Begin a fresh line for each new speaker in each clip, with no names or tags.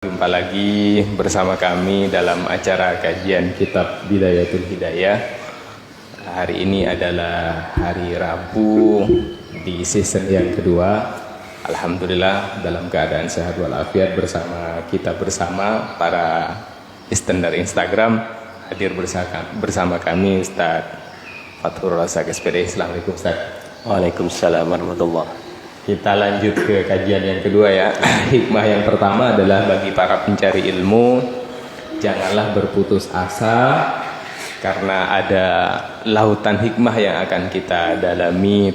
Jumpa lagi bersama kami dalam acara kajian kitab Bidayatul Hidayah. Hari ini adalah hari Rabu di season yang kedua. Alhamdulillah dalam keadaan sehat walafiat bersama para listener Instagram. Hadir bersama kami Ustaz Fathur Razak SPD. Assalamualaikum Ustaz.
Waalaikumsalam warahmatullahi.
Kita lanjut ke kajian yang kedua ya. Hikmah yang pertama adalah bagi para pencari ilmu, janganlah berputus asa karena ada lautan hikmah yang akan kita dalami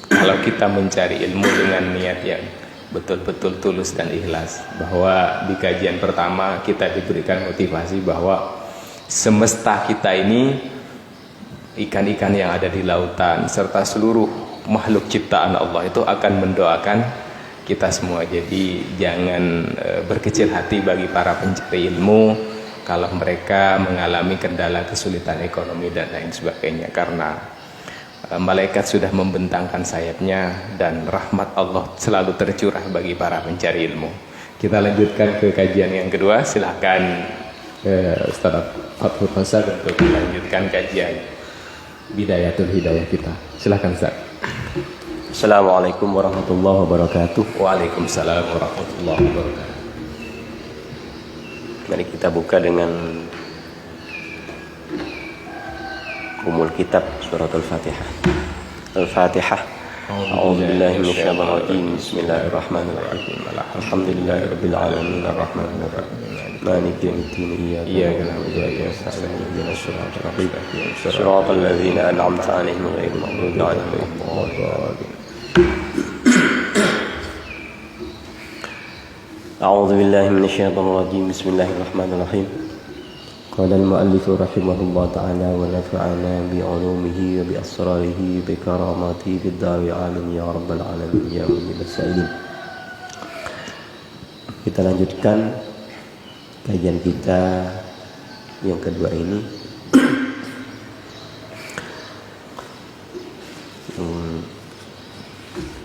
kalau kita mencari ilmu dengan niat yang betul-betul tulus dan ikhlas. Bahwa di kajian pertama kita diberikan motivasi bahwa semesta kita ini, ikan-ikan yang ada di lautan serta seluruh makhluk ciptaan Allah itu akan mendoakan kita semua. Jadi jangan berkecil hati bagi para pencari ilmu kalau mereka mengalami kendala kesulitan ekonomi dan lain sebagainya, karena malaikat sudah membentangkan sayapnya dan rahmat Allah selalu tercurah bagi para pencari ilmu. Kita lanjutkan ke kajian yang kedua. Silahkan Ustaz Fathur Razak untuk melanjutkan kajian Bidayatul Hidayah kita. Silahkan Ustaz.
Assalamualaikum warahmatullahi wabarakatuh.
Waalaikumsalam warahmatullahi wabarakatuh.
Mari kita buka dengan umul kitab surat Al-Fatihah. Al-Fatihah. A'udzubillahi minasyaitonir rajim. Bismillahirrahmanirrahim. Alhamdulillahirabbil alamin arrahmanir rahim. Maliki yaumiddin. Iyyaka na'budu wa iyyaka nasta'in. Ihdinas siratal mustaqim. Siratal ladzina an'amta 'alaihim ghairil maghdubi 'alaihim waladdallin. أعوذ بالله من الشيطان الرجيم بسم الله الرحمن الرحيم قال المؤلف رحمه الله تعالى ونفعنا بعلومه وبأسراره بكراماته في الدار العالمين يا رب العالمين يا مجيب السائلين. Kita lanjutkan kajian kita yang kedua ini.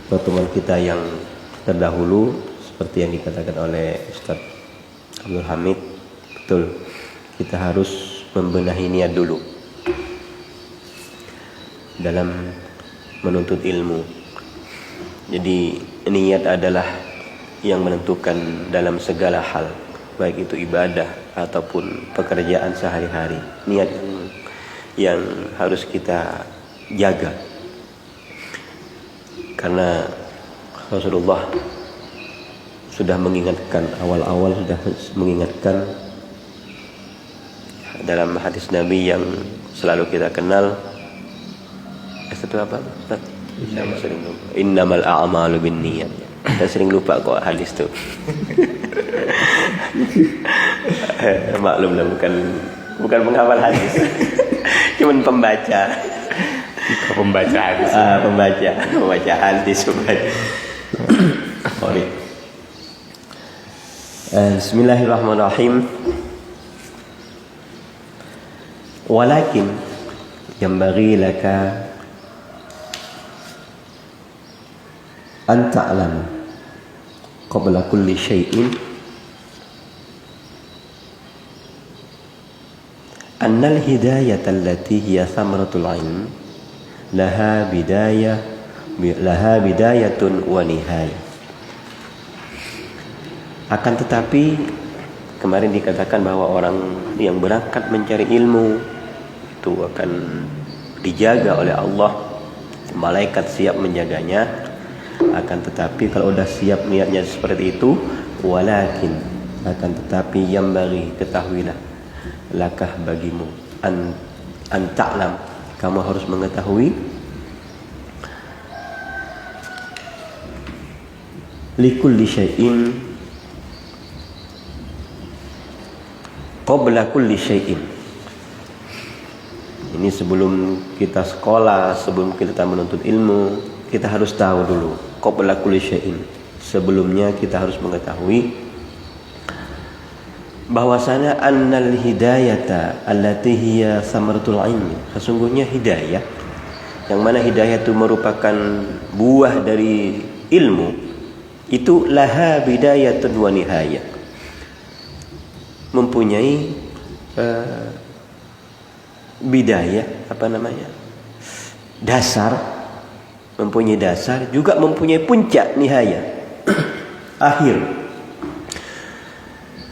Pertemuan kita yang terdahulu seperti yang dikatakan oleh Ustaz Abdul Hamid, betul, kita harus membenahi niat dulu dalam menuntut ilmu. Jadi niat adalah yang menentukan dalam segala hal, baik itu ibadah ataupun pekerjaan sehari-hari. Niat yang harus kita jaga, karena Rasulullah sudah mengingatkan, awal-awal sudah mengingatkan dalam hadis Nabi yang selalu kita kenal. Itu apa? Innamal a'malu binniyat. Kita sering lupa kok hadis itu. Maklumlah, bukan penghafal hadis. Cuman pembaca hadis. Pembaca hadis. Sorry. Bismillahirrahmanirrahim. Walakin yanbaghi laka an ta'lam qabla kulli shay'in anna al-hidayata allati hiya thamaratul 'ilm laha bidayatun wa nihayah. Akan tetapi kemarin dikatakan bahwa orang yang berangkat mencari ilmu itu akan dijaga oleh Allah, malaikat siap menjaganya. Akan tetapi kalau sudah siap niatnya seperti itu, walakin, akan tetapi yang bagi ketahuilah, lakah bagimu an ta'lam, kamu harus mengetahui, likulli syai'in qabla kulli syai'in. Ini sebelum kita sekolah, sebelum kita menuntut ilmu, kita harus tahu dulu qabla kulli syai'in. Sebelumnya kita harus mengetahui bahwasanya annal hidayata allati hiya samaratul ilmi, sesungguhnya hidayah yang mana hidayah itu merupakan buah dari ilmu, itu laha bidayatun wa nihayah, mempunyai bidayah, dasar, mempunyai dasar, juga mempunyai puncak, nihaya, akhir.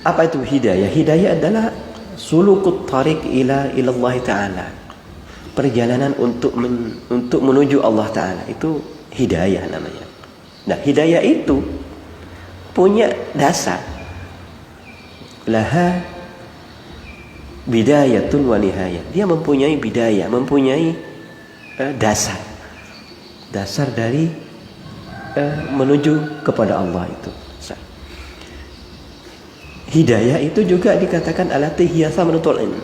Apa itu hidayah? Hidayah adalah sulukut tariq ila Allah Ta'ala, perjalanan untuk menuju Allah Ta'ala, itu hidayah namanya. Nah, hidayah itu punya dasar, laha bidayatun wa nihayah. Dia mempunyai bidayah, mempunyai dasar dari menuju kepada Allah itu. Hidayah itu juga dikatakan alati hiya thamaratul ilm,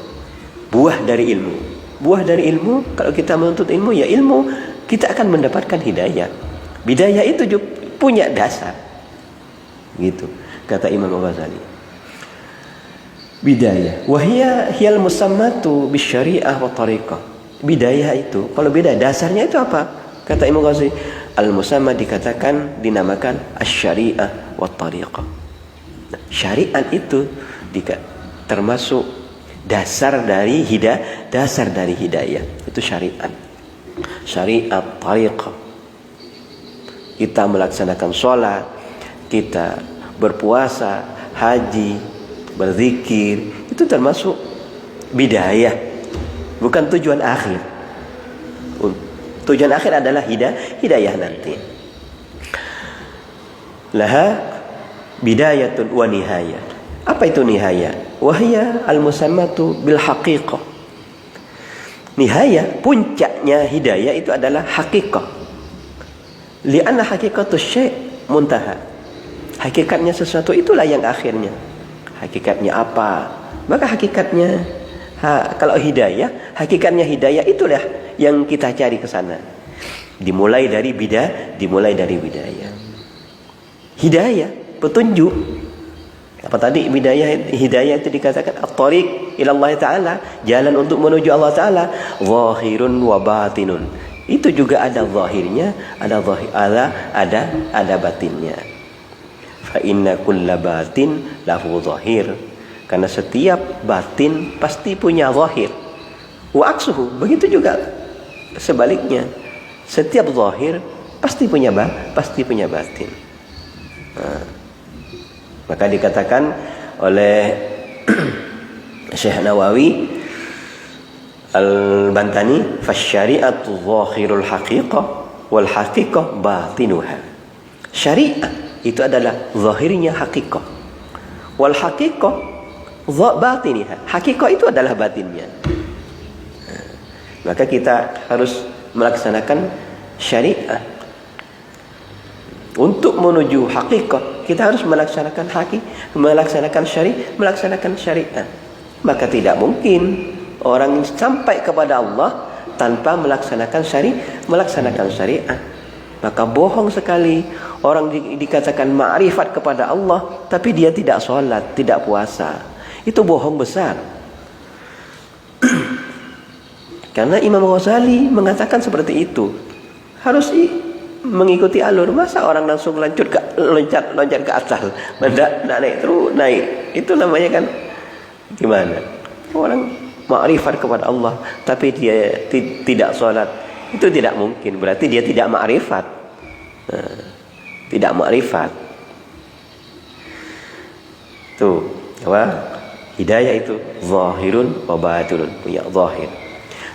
buah dari ilmu. Buah dari ilmu, kalau kita menuntut ilmu, ya ilmu kita akan mendapatkan hidayah. Bidayah itu juga punya dasar, gitu kata Imam Ghazali. Bidayah wahia hiyal musammatu bisyari'ah wa tariqah. Bidayah itu, kalau beda dasarnya itu apa? Kata Imam Ghazali, al-musamma dinamakan asy-syari'ah wa tariqah. Nah, syariat itu termasuk dasar dari hidayah. Itu syariat. Syariat tariqah. Kita melaksanakan sholat, kita berpuasa, haji, berzikir, itu termasuk bidayah, bukan tujuan akhir. Tujuan akhir adalah hidayah nanti. Laha bidayatun wa nihayah. Apa itu nihayah? Wahya al-musammatu bil haqiqah. Nihayah, puncaknya hidayah itu adalah haqiqah. Li'anna haqiqatus syai' muntaha. Hakikatnya sesuatu itulah yang akhirnya. Hakikatnya apa? Maka hakikatnya kalau hidayah, hakikatnya hidayah itulah yang kita cari ke sana. Dimulai dari bidayah. Hidayah, petunjuk. Apa tadi hidayah itu dikatakan at-tariq ila Allah Ta'ala, jalan untuk menuju Allah Ta'ala, zahirun wa batinun. Itu juga ada zahirnya, ada batinnya. Fa inna kulla batin lahu zahir. Karena setiap batin pasti punya zahir. Wa aksuhu, begitu juga sebaliknya. Setiap zahir pasti punya batin. Maka dikatakan oleh Syekh Nawawi Al-Bantani, fasyari'atu zahirul haqiqah wal haqiqah batinuha. Syariat itu adalah zahirnya haqiqah, wal haqiqah batiniha. Haqiqah itu adalah batinnya. Maka kita harus melaksanakan syariat. Untuk menuju hakikat, kita harus melaksanakan syariat. Maka tidak mungkin orang sampai kepada Allah tanpa melaksanakan syariat. Maka bohong sekali orang dikatakan ma'rifat kepada Allah, tapi dia tidak sholat, tidak puasa. Itu bohong besar. Karena Imam Ghazali mengatakan seperti itu. Harus mengikuti alur. Masa orang langsung loncat ke atas, naik terus naik. Itu namanya kan gimana? Orang ma'rifat kepada Allah tapi dia tidak sholat, itu tidak mungkin. Berarti dia tidak ma'rifat. Tidak ma'rifat. Tuh, apa? Hidayah itu zahirun wa batinun, punya zahir.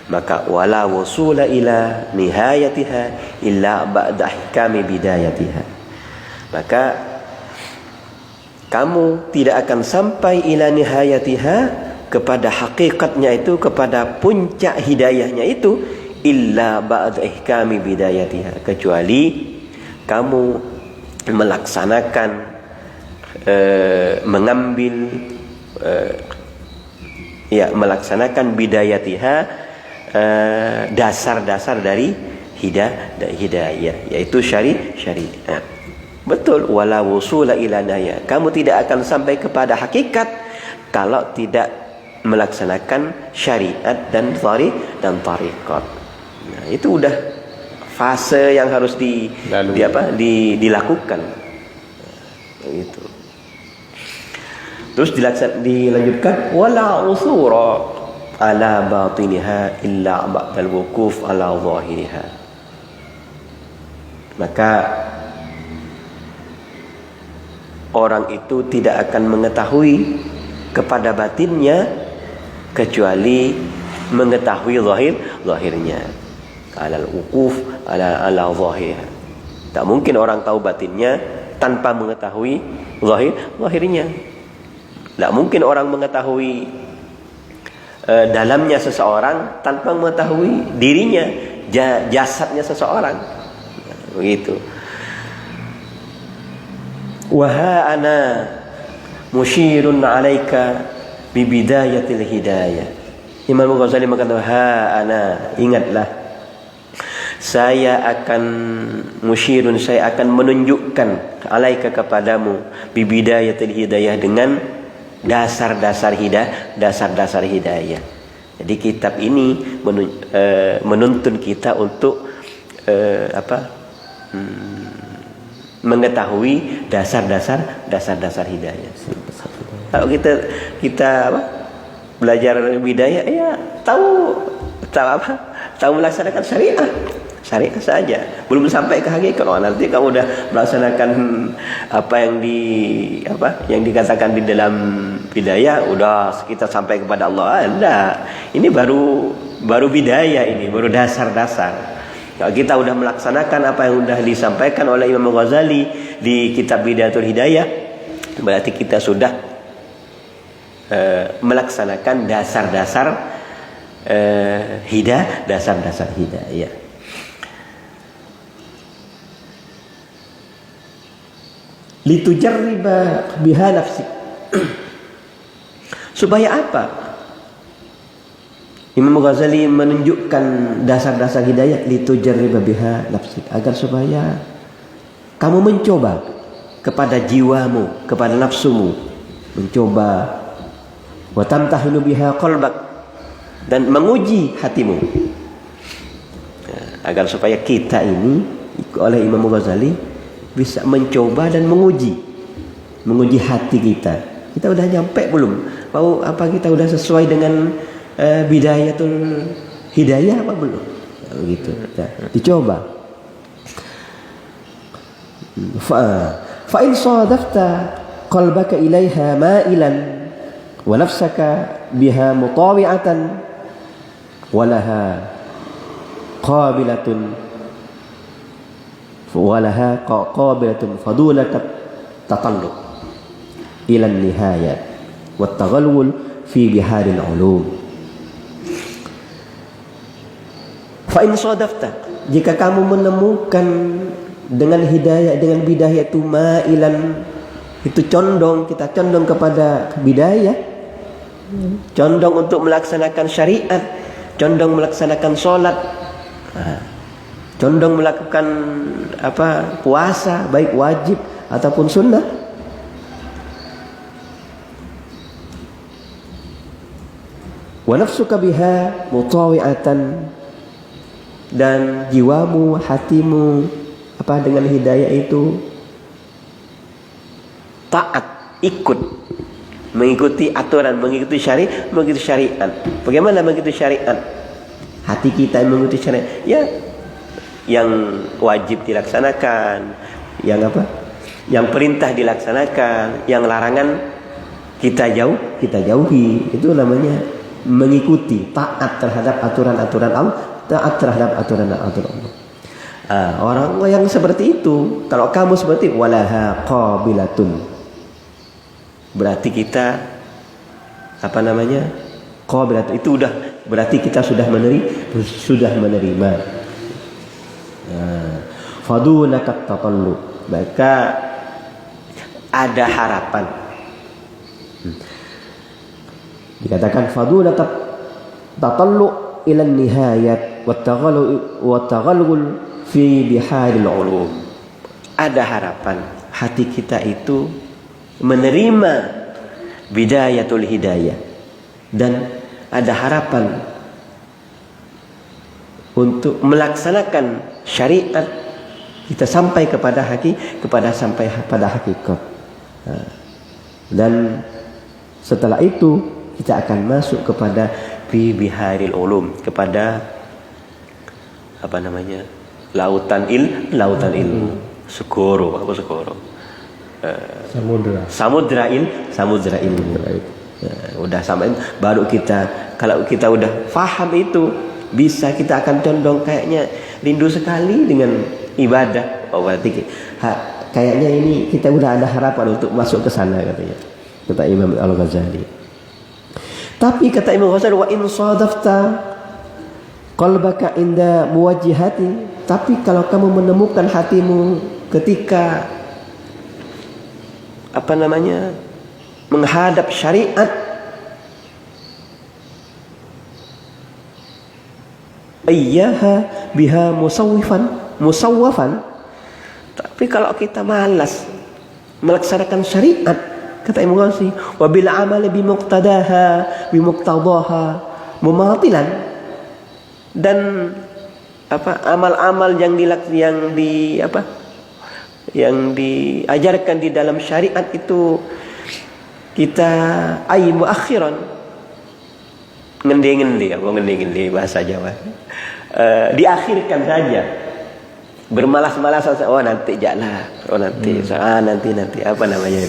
Maka wala wusula ila nihayatiha illa ba'da ahkami bidayatiha. Maka kamu tidak akan sampai ila nihayatiha, kepada hakikatnya itu, kepada puncak hidayahnya itu, illa ba'da ahkami bidayatiha, kecuali kamu melaksanakan melaksanakan bidayatiha, dasar-dasar dari hidayah, yaitu syariat. Betul, wala wusula ila nihayah. Kamu tidak akan sampai kepada hakikat kalau tidak melaksanakan syariat dan tariqat. Nah, itu udah fase yang harus dilakukan. Itu. Terus dilanjutkan wala usura ala batiniha illa ba'dal wukuf ala zahiriha. Maka orang itu tidak akan mengetahui kepada batinnya kecuali mengetahui zahirnya. Ala wukuf ala zahiriha. Tak mungkin orang tahu batinnya tanpa mengetahui zahirnya. Tak mungkin orang mengetahui dalamnya seseorang tanpa mengetahui dirinya, jasadnya seseorang. Begitu. Wa ana musyirun 'alaika bi bidayatil hidayah. Imam Ghazali mengatakan ana, ingatlah, saya akan musyirun, saya akan menunjukkan alaika kepadamu bi bidayatil hidayah, dengan dasar-dasar hidayah. Jadi kitab ini menuntun kita untuk mengetahui dasar-dasar hidayah. Kalau kita belajar hidayah, ya tahu melaksanakan syariat saja, belum sampai ke hakikat. Nanti kamu udah melaksanakan apa yang dikatakan di dalam bidayah, udah kita sampai kepada Allah. Enggak, ini baru bidayah, ini baru dasar-dasar. Kalau kita udah melaksanakan apa yang udah disampaikan oleh Imam Ghazali di kitab Bidayatul Hidayah, berarti kita sudah melaksanakan dasar-dasar hidayah. Litujarriba biha nafsi. Supaya apa? Imam Ghazali menunjukkan dasar-dasar hidayah, litujarriba biha nafsi, agar supaya kamu mencoba kepada jiwamu, kepada nafsumu, mencoba, wa tamtahinu biha qalbak, dan menguji hatimu. Agar supaya kita ini oleh Imam Ghazali bisa mencoba dan menguji hati kita. Kita udah nyampe belum? Mau apa kita udah sesuai dengan bidayatul hidayah apa belum? Begitu. Nah, dicoba. Fa in sadafta qalbaka ilaiha ma'ilan wa nafsaka biha mutawi'atan walaha qabilatun fadulat tatalluq ila nihayat wa taghalwul fi biharil ulum. Fa in sadafta, jika kamu menemukan dengan hidayah, dengan bidayah itu ma'ilan, itu condong, kita condong kepada bidayah, condong untuk melaksanakan syariat, condong melaksanakan sholat, condong melakukan puasa, baik wajib ataupun sunnah. Wa nafsuka biha mutawi'atan, dan jiwamu, hatimu dengan hidayah itu taat, ikut, mengikuti aturan, mengikuti syariat. Bagaimana mengikuti syariat? Hati kita mengikuti syariat, ya, yang wajib dilaksanakan, yang perintah dilaksanakan, yang larangan kita jauhi. Itu namanya mengikuti, taat terhadap aturan-aturan Allah, taat terhadap aturan-aturan Allah. Orang yang seperti itu, kalau kamu seperti walaha qabilatun, berarti kita qabilatun itu udah berarti kita sudah menerima. Fadulakat tatallu, maka ada harapan. Dikatakan fadulakat tatallu ila nihayat wa taghalul fi biharil ulum. Ada harapan, hati kita itu menerima bidayatul hidayah, dan ada harapan untuk melaksanakan syariat, kita sampai pada hakikat. Dan Setelah itu kita akan masuk kepada fi biharil ulum, kepada apa namanya, lautan ilmu. Segoro, apa segoro? Samudra ilmu. Udah sampai baru kita, kalau kita udah faham itu, bisa kita akan condong kayaknya rindu sekali dengan ibadah. Oh berarti kayaknya ini kita udah ada harapan untuk masuk ke sana, katanya, kata Imam Al-Ghazali. Tapi kata Imam Al-Ghazali, wa in sadafta qalbaka inda muwajjihati, tapi kalau kamu menemukan hatimu ketika apa namanya, menghadap syariat, ayyaha biha musawwafan, tapi kalau kita malas melaksanakan syariat, kata Imam Ghazali, wa bil amali bimuqtadaha mumatilan, dan apa amal-amal yang diajarkan di dalam syariat itu kita muakhiran, ngendi bahasa Jawa, diakhirkan saja, bermalas-malasan, oh nanti nanti apa namanya,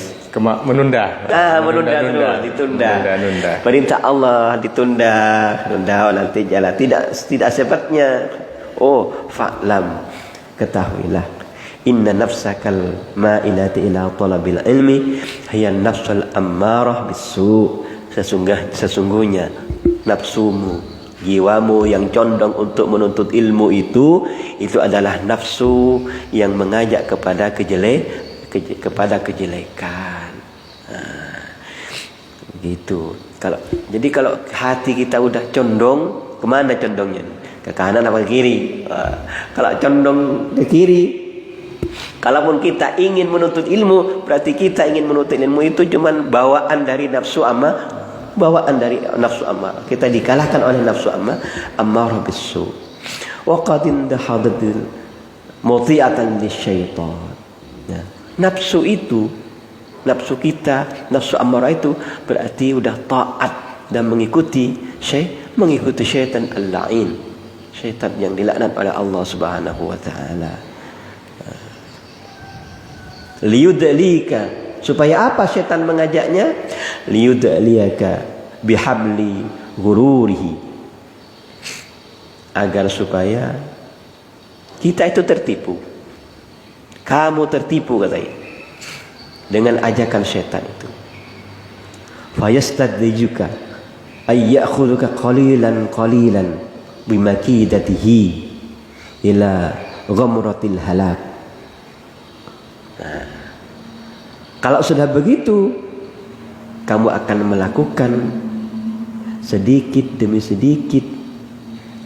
menunda.
Ditunda. Perintah Allah ditunda. Oh, nanti jalan. Tidak sepatnya. Oh, fa'lam, ketahuilah, inna nafsakal ma'ilati ila talabil ilmi hiya nafsul ammarah bisu. Sesungguhnya nafsumu, jiwamu yang condong untuk menuntut ilmu itu adalah nafsu yang mengajak kepada kejelekan. Gitu. Jadi kalau hati kita udah condong, kemana condongnya? Ke kanan apa ke kiri? Kalau condong ke kiri, kalaupun kita ingin menuntut ilmu, berarti kita ingin menuntut ilmu itu cuman bawaan dari nafsu ammar. Kita dikalahkan oleh nafsu ammarah bisu. Wa qad indahadatil muti'atan lisyaitan. Nafsu ammarah itu berarti udah taat dan mengikuti syaitan al-la'in, syaitan yang dilaknat oleh Allah Subhanahu wa taala. Liyudlika, supaya apa syaitan mengajaknya? Liyudlika bihabli ghururihi, agar supaya kita itu tertipu. Kamu tertipu, katanya, dengan ajakan syaitan itu. Fayastadrijuka ay ya'khudhuka qalilan bimakidatihi ila ghamratil halak. Nah, kalau sudah begitu, kamu akan melakukan sedikit demi sedikit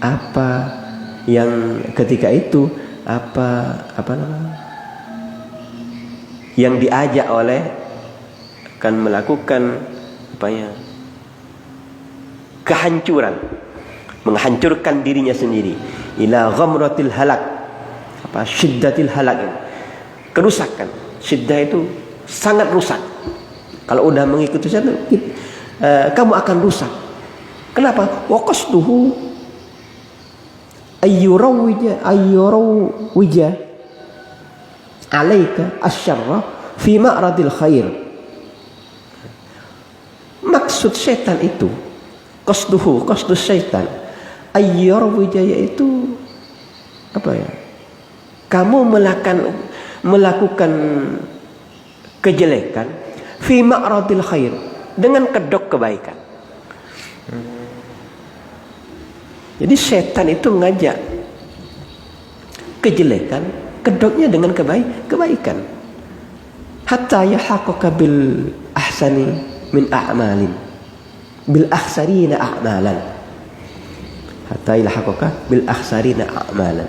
apa yang ketika itu yang diajak oleh, akan melakukan kehancuran, menghancurkan dirinya sendiri, ila ghamratil halak, syiddatil halak, kerusakan. Syiddah itu sangat rusak. Kalau udah mengikuti syaitan, kamu akan rusak. Kenapa? Wa qasduhu ayyurawwija alaika asyarra fi ma'radil khair. Maksud syaitan itu, qasdus syaitan ayyurawwija, yaitu kamu melakukan kejelekan fi ma'radil khair, dengan kedok kebaikan. Jadi setan itu ngajak kejelekan, kedoknya dengan kebaikan. Hatta yahaqqaka bil ahsani min a'malin, bil akhsarina a'malan. Hatta yahaqqaka bil akhsarina a'malan.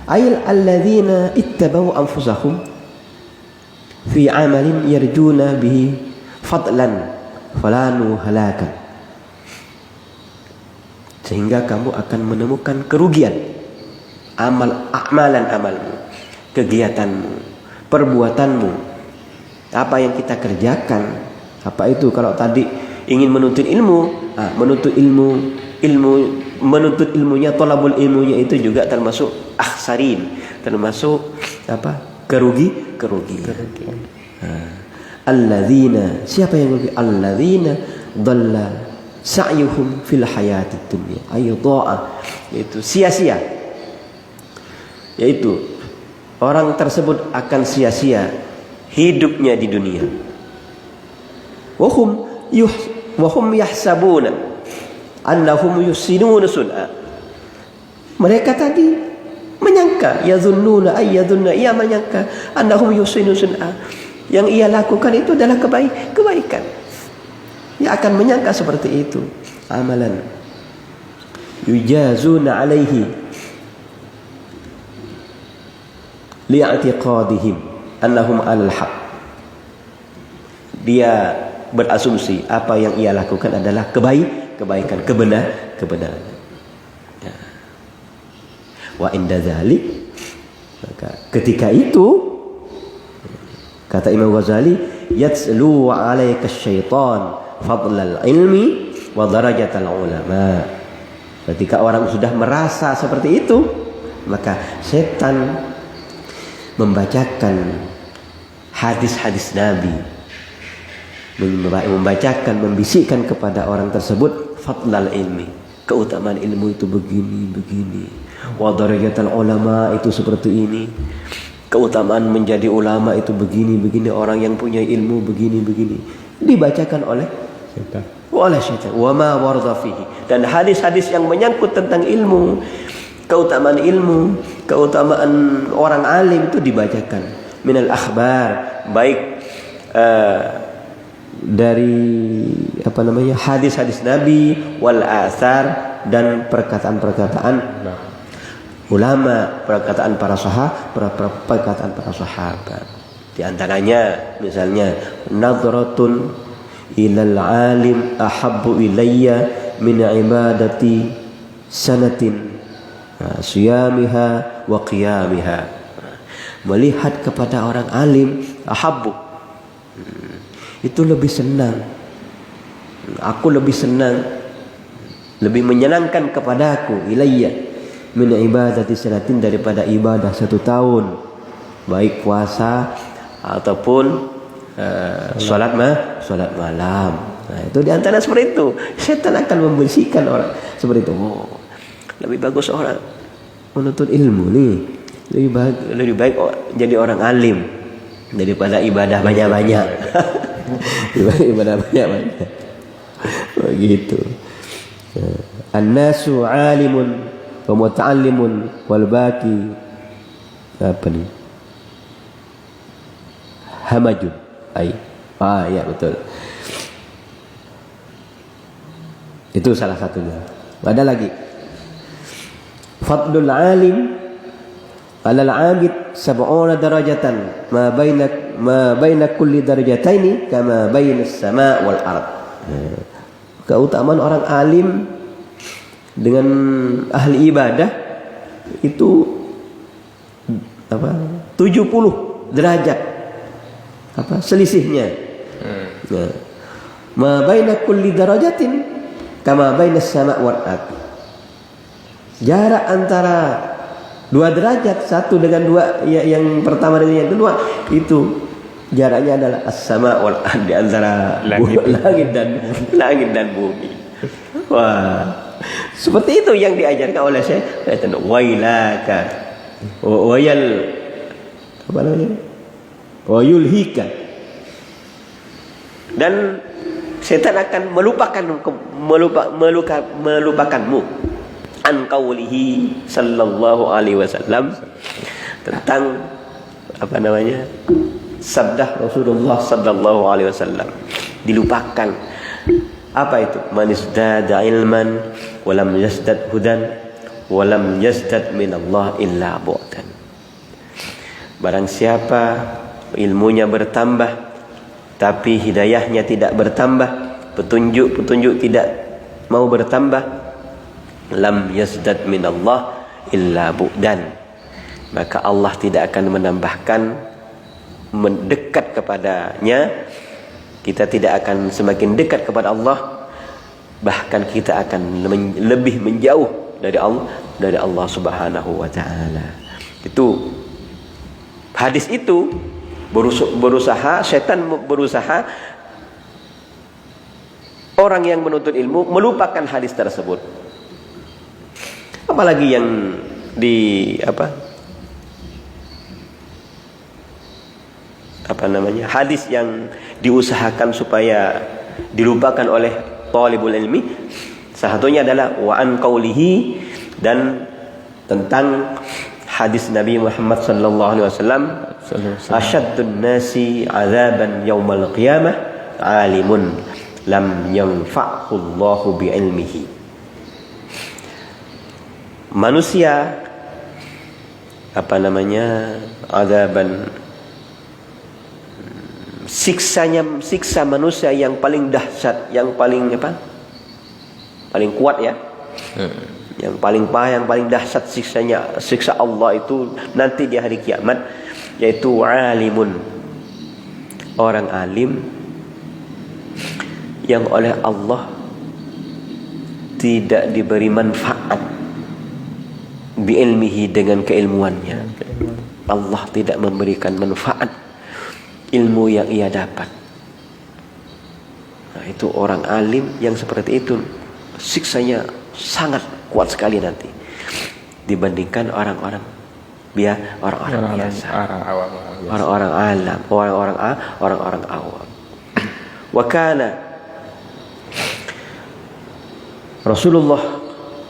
Ayil alladzina ittabau anfusahum fi amalin yarjuna bihi fadlan falanu halakan. Sehingga kamu akan menemukan kerugian amalanmu, kegiatanmu, perbuatanmu, apa yang kita kerjakan Apa itu? Kalau tadi ingin menuntut ilmu, menuntut ilmunya, thalabul ilmunya itu juga termasuk akhsarin, termasuk apa? Kerugian. Alladzina, siapa yang merugi? Alladzina dhalla sa'yuhum fil hayatid dunya, ay dha'a, itu sia-sia. Yaitu orang tersebut akan sia-sia hidupnya di dunia. Wahum yahsabuna annahum yusinuna sun'a. Mereka tadi menyangka, yazunnuna ayyadunna, ia menyangka annahum yusinuna sun'a, yang ia lakukan itu adalah kebaikan. Ia akan menyangka seperti itu. Amalan yujazuna alaihi li'atiqadihim annahum al-haq. Dia berasumsi apa yang ia lakukan adalah kebaikan, kebenaran. Ya. Wa inda dzalik, maka ketika itu kata Imam Ghazali, yatslu 'alaika syaitan fadlal ilmi wa darajatal ulama. Ketika orang sudah merasa seperti itu, maka setan membacakan hadis-hadis Nabi, membisikkan kepada orang tersebut fadlal ilmi, keutamaan ilmu itu begini, wa darajatul ulama itu seperti ini, keutamaan menjadi ulama itu begini, orang yang punya ilmu begini, dibacakan oleh syaitan. Wa ma warada fihi, dan hadis-hadis yang menyangkut tentang ilmu, keutamaan orang alim itu dibacakan. Minal akhbar, baik dari hadis-hadis Nabi, wal athar, dan perkataan-perkataan ulama, perkataan para sahabat. Di antaranya misalnya, nadratun ilal alim ahabbu ilayya min ibadati sanatin siyamiha wa qiyamiha. Melihat kepada orang alim, ahabbu, itu lebih senang. Aku lebih senang, lebih menyenangkan kepadaku, ilayya min ibadati sanatin, daripada ibadah 1 tahun, baik puasa ataupun sholat malam. Nah, itu diantara seperti itu. Setan akan membersihkan orang seperti itu. Lebih bagus orang menuntut ilmu nih, lebih baik jadi orang alim daripada ibadah banyak-banyak. ibadah banyak-banyak. Begitu. An-nasu 'alimun wa muta'allimun wal baqi apa nih? Hamajun. Ya betul. Itu salah satunya. Ada lagi. Fadlul alim 'alal 'abid 70 darajatan ma baina kulli darajataini kama baina as-sama' wal ard. Keutamaan orang alim dengan ahli ibadah itu 70 derajat selisihnya. Ma baina kulli darajatin kama baina as-sama' wal ard. Jarak antara 2 derajat, satu dengan 2, yang pertama dengan yang kedua, itu jaraknya adalah as-sama' wal ard, di antara langit dan bumi. Wah, seperti itu yang diajarkan oleh syaitan. Wailaka wayal wayulhika, dan setan akan melupakanmu an qaulihi sallallahu alaihi wasallam, tentang sabda Rasulullah sallallahu alaihi wasallam, dilupakan. Apa itu? Man izdada ilman wa lam yazdad hudan wa lam yazdad min Allah illa bu'dan. Barang siapa ilmunya bertambah tapi hidayahnya tidak bertambah, petunjuk tidak mau bertambah, lam yazdad min Allah illa bu'dan, maka Allah tidak akan menambahkan mendekat kepadanya kita tidak akan semakin dekat kepada Allah, bahkan kita akan lebih menjauh dari Allah Subhanahu wa taala. Itu hadis itu berusaha setan berusaha orang yang menuntut ilmu melupakan hadis tersebut. Apalagi yang hadis yang diusahakan supaya dilupakan oleh talibul ilmi, salah satunya adalah wa an qaulihi, dan tentang hadis Nabi Muhammad sallallahu alaihi wasallam, asyaddun nasi azaban yaumal qiyamah alimun lam yanfa'hu Allahu bi ilmihi. Manusia azaban, siksa manusia yang paling dahsyat, yang paling paling kuat ya. Yang paling pahah, yang paling dahsyat siksa Allah itu nanti di hari kiamat, yaitu alimun, orang alim yang oleh Allah tidak diberi manfaat bi ilmihi, dengan keilmuannya. Allah tidak memberikan manfaat ilmu yang ia dapat. Nah, itu orang alim yang seperti itu, siksanya sangat kuat sekali nanti dibandingkan orang-orang biasa, orang-orang alam, orang-orang awam. Wa kana Rasulullah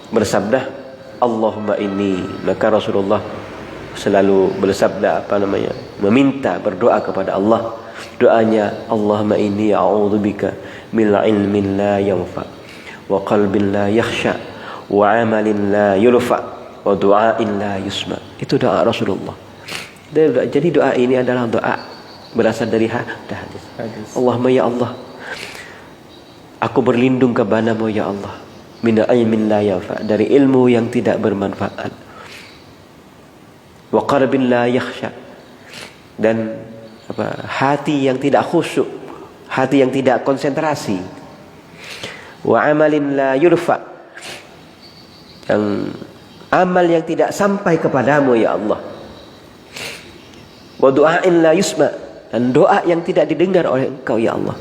bersabda, Allahumma inni, maka Rasulullah selalu bersabda meminta, berdoa kepada Allah. Doanya, Allahumma inni a'udzubika min ilmin la yanfa wa qalbin la yakhsha wa amalin la yulfa wa du'ain la yusma. Itu doa Rasulullah. Jadi doa ini adalah doa berasal dari hadis. Allahumma ya Allah, aku berlindung kepadamu ya Allah, min ilmin la yanfa, dari ilmu yang tidak bermanfaat, wa qalbin la yakhsha, dan hati yang tidak khusyuk, hati yang tidak konsentrasi, wa amalin la yurfa, yang amal yang tidak sampai kepadamu ya Allah, wa du'ain la yusma, dan doa yang tidak didengar oleh Engkau ya Allah.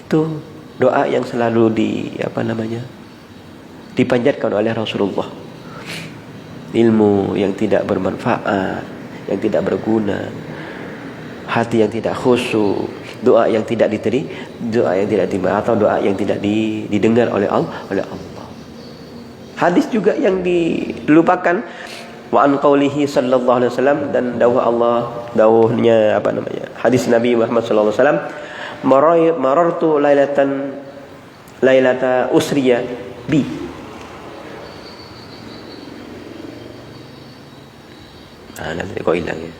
Itu doa yang selalu dipanjatkan oleh Rasulullah. Ilmu yang tidak bermanfaat, yang tidak berguna, hati yang tidak khusyuk, doa yang tidak diterima, atau doa yang tidak didengar oleh Allah. Hadis juga yang dilupakan, wa an qaulihi sallallahu alaihi wasallam, dan dawuhnya hadis Nabi Muhammad sallallahu alaihi wasallam, marartu lailata usriya bi. Nanti kok hilang ya.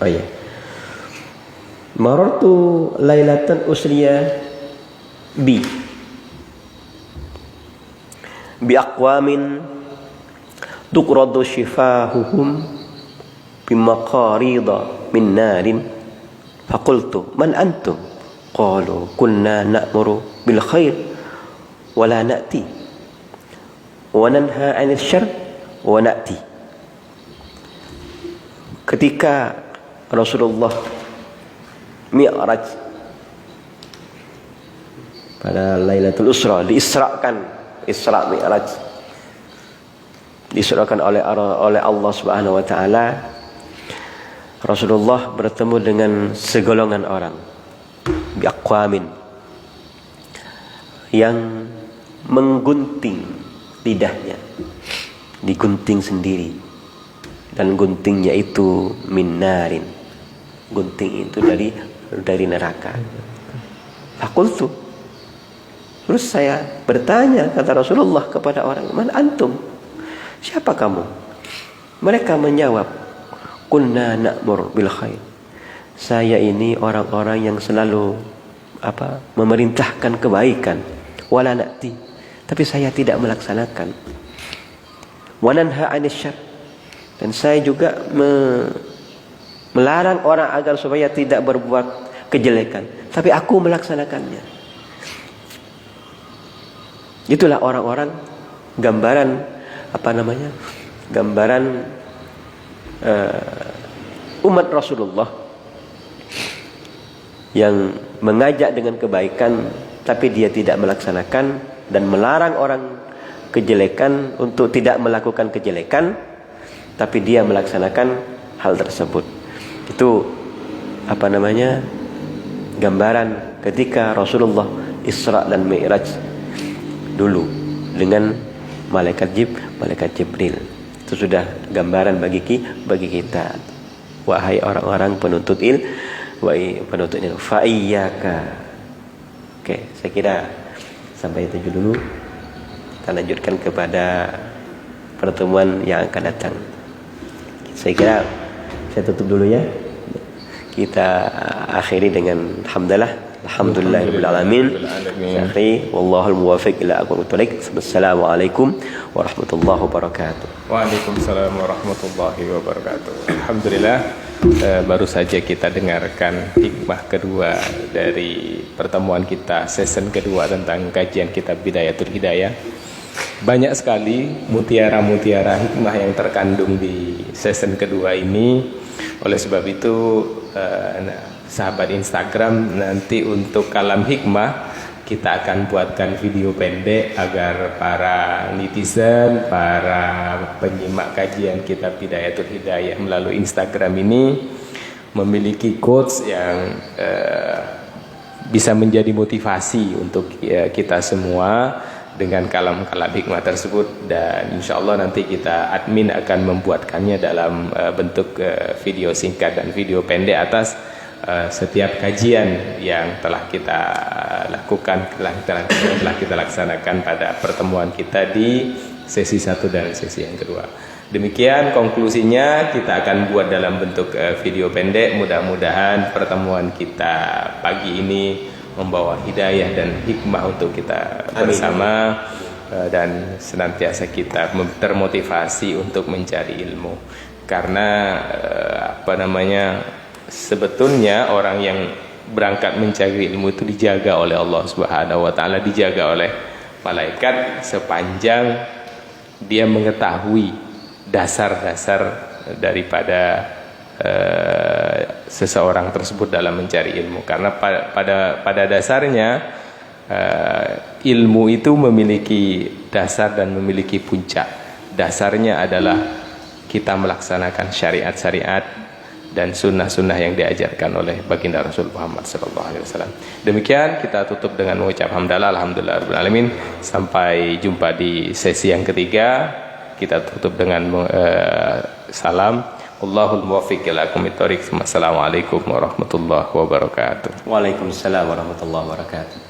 Oh ya. Marartu lailatan usriya bi aqwamin tuqradu shifahuhum bimaqarida min narin, faqultu man antum, qalu kunna na'muru bil khair wa la na'ti wa nanha 'anil syarr wa na'ti. Ketika Rasulullah Mi'raj pada Lailatul Isra, Isra Mi'raj, diisrakan oleh Allah Subhanahu wa taala, Rasulullah bertemu dengan segolongan orang, biaqwamin, yang menggunting lidahnya, digunting sendiri, dan guntingnya itu min narin, gunting itu dari neraka. Fakultu, terus saya bertanya, kata Rasulullah kepada orang, man antum, siapa kamu? Mereka menjawab, kunna na'mur bil khair, saya ini orang-orang yang selalu memerintahkan kebaikan, wala na'ti, tapi saya tidak melaksanakan, wa nanha 'anil syarr, Dan saya juga melarang orang agar supaya tidak berbuat kejelekan, tapi aku melaksanakannya. Itulah orang-orang gambaran gambaran umat Rasulullah yang mengajak dengan kebaikan tapi dia tidak melaksanakan, dan melarang orang kejelekan untuk tidak melakukan kejelekan tapi dia melaksanakan hal tersebut. Itu gambaran ketika Rasulullah Isra dan Mi'raj dulu dengan malaikat Jibril. Itu sudah gambaran bagi kita. Wahai orang-orang penuntut ilmu, fa iyyaka. Oke, saya kira sampai itu dulu. Kita lanjutkan kepada pertemuan yang akan datang. Saya kira saya tutup dulu ya. Kita akhiri dengan alhamdulillahirabbil alamin. Wallahul muwaffiq ila aqwamit thoriq. Wassalamualaikum warahmatullahi wabarakatuh.
Waalaikumsalam warahmatullahi wabarakatuh. Alhamdulillah, baru saja kita dengarkan hikmah kedua dari pertemuan kita, season kedua tentang kajian kitab Bidayatul Hidayah. Banyak sekali mutiara-mutiara hikmah yang terkandung di season kedua ini. Oleh sebab itu, sahabat Instagram, nanti untuk kalam hikmah kita akan buatkan video pendek agar para netizen, para penyimak kajian kitab Bidayatul Hidayah melalui Instagram ini memiliki quotes yang bisa menjadi motivasi untuk kita semua dengan kalam-kalam hikmah tersebut. Dan insya Allah nanti kita admin akan membuatkannya dalam bentuk video singkat dan video pendek atas setiap kajian yang telah kita lakukan, telah kita laksanakan pada pertemuan kita di sesi 1 dan sesi yang kedua. Demikian konklusinya, kita akan buat dalam bentuk video pendek. Mudah-mudahan pertemuan kita pagi ini membawa hidayah dan hikmah untuk kita bersama. Dan senantiasa kita termotivasi untuk mencari ilmu. Karena sebetulnya orang yang berangkat mencari ilmu itu dijaga oleh Allah Subhanahu wa taala, dijaga oleh malaikat sepanjang dia mengetahui dasar-dasar daripada seseorang tersebut dalam mencari ilmu. Karena pada dasarnya ilmu itu memiliki dasar dan memiliki puncak. Dasarnya adalah kita melaksanakan syariat-syariat dan sunnah-sunnah yang diajarkan oleh baginda Rasul Muhammad SAW. Demikian kita tutup dengan mengucap hamdalah, alhamdulillahirabbil alamin. Sampai jumpa di sesi yang ketiga. Kita tutup dengan salam. Allahul muwaffiq ila aqwamit thoriq. Assalamualaikum warahmatullahi wabarakatuh.
Waalaikumsalam warahmatullahi wabarakatuh.